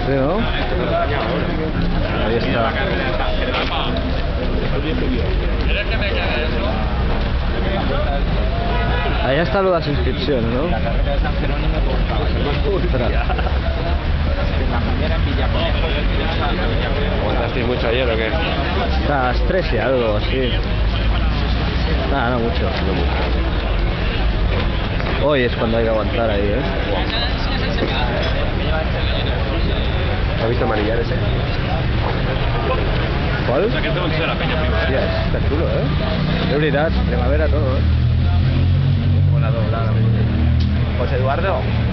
Sí, ¿no? Ahí está. Allá está lo de las inscripciones, ¿no? La carrera de San Jerónimo por Ostras. la mañana en Villaconejo. ¿Aguantasteis mucho ayer o qué? A las 3 y algo así. Nada, no mucho. Hoy es cuando hay que aguantar ahí, ¿eh? ¿Has visto manillar ese? ¿Cuál? Hòstia, està xulo, eh? De veritat, primavera todo, eh? Con la doblada. José Eduardo.